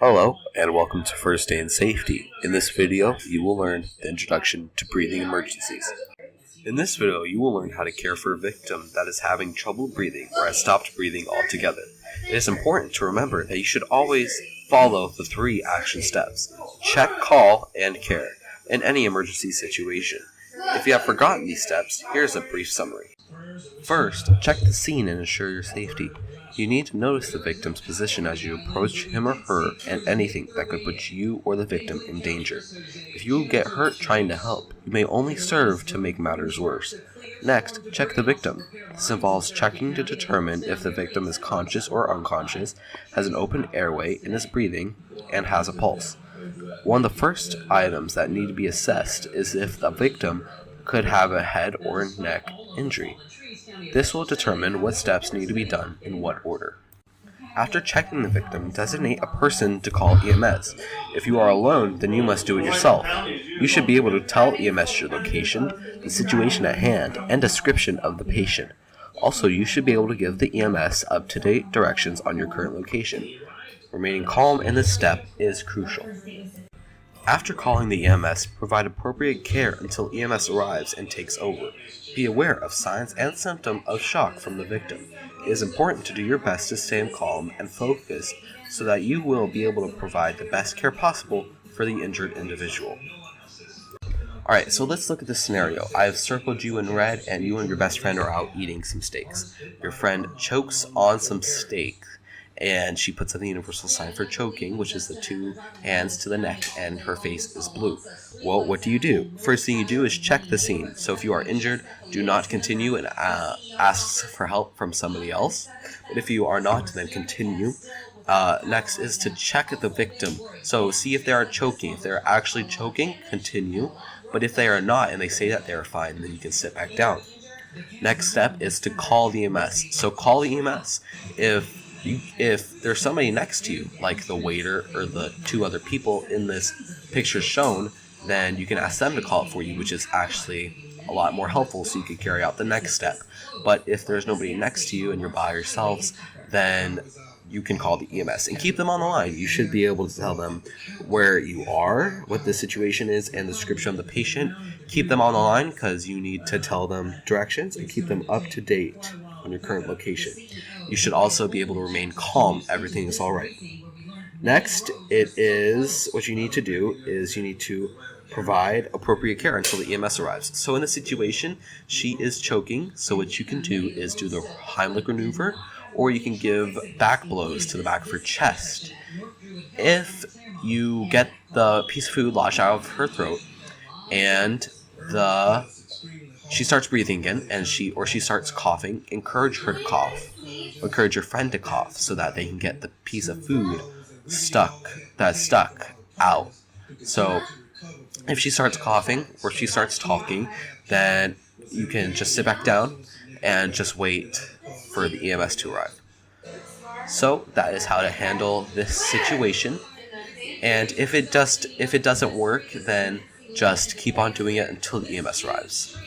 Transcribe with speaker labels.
Speaker 1: Hello, and welcome to First Aid and Safety. In this video, you will learn the introduction to breathing emergencies. In this video, you will learn how to care for a victim that is having trouble breathing or has stopped breathing altogether. It is important to remember that you should always follow the 3 action steps: check, call, and care in any emergency situation. If you have forgotten these steps, here's a brief summary. First, check the scene and ensure your safety. You need to notice the victim's position as you approach him or her and anything that could put you or the victim in danger. If you get hurt trying to help, you may only serve to make matters worse. Next, check the victim. This involves checking to determine if the victim is conscious or unconscious, has an open airway and is breathing, and has a pulse. One of the first items that need to be assessed is if the victim could have a head or neck injury. This will determine what steps need to be done in what order. After checking the victim, designate a person to call EMS. If you are alone, then you must do it yourself. You should be able to tell EMS your location, the situation at hand, and description of the patient. Also, you should be able to give the EMS up-to-date directions on your current location. Remaining calm in this step is crucial. After calling the EMS, provide appropriate care until EMS arrives and takes over. Be aware of signs and symptoms of shock from the victim. It is important to do your best to stay calm and focused so that you will be able to provide the best care possible for the injured individual. Alright, so let's look at this scenario. I have circled you in red and you and your best friend are out eating some steaks. Your friend chokes on some steak and she puts up the universal sign for choking, which is the 2 hands to the neck, and her face is blue. Well, what do? First thing you do is check the scene. So if you are injured, do not continue and ask for help from somebody else. But if you are not, then continue. Next is to check the victim. So see if they are choking. If they're actually choking, continue. But if they are not and they say that they are fine, then you can sit back down. Next step is to call the EMS. So call the EMS. If there's somebody next to you, like the waiter or the 2 other people in this picture shown, then you can ask them to call it for you, which is actually a lot more helpful so you can carry out the next step. But if there's nobody next to you and you're by yourselves, then you can call the EMS and keep them on the line. You should be able to tell them where you are, what the situation is, and the description of the patient. Keep them on the line because you need to tell them directions and keep them up to date on your current location. You should also be able to remain calm. Everything is all right. Next, what you need to do is you need to provide appropriate care until the EMS arrives. So in this situation, she is choking. So what you can do is do the Heimlich maneuver, or you can give back blows to the back of her chest. If you get the piece of food lodged out of her throat and she starts breathing again and she starts coughing, encourage her to cough. Encourage your friend to cough so that they can get the piece of food stuck out. So if she starts coughing or she starts talking, then you can just sit back down and just wait for the EMS to arrive. So that is how to handle this situation. And if it doesn't work, then just keep on doing it until the EMS arrives.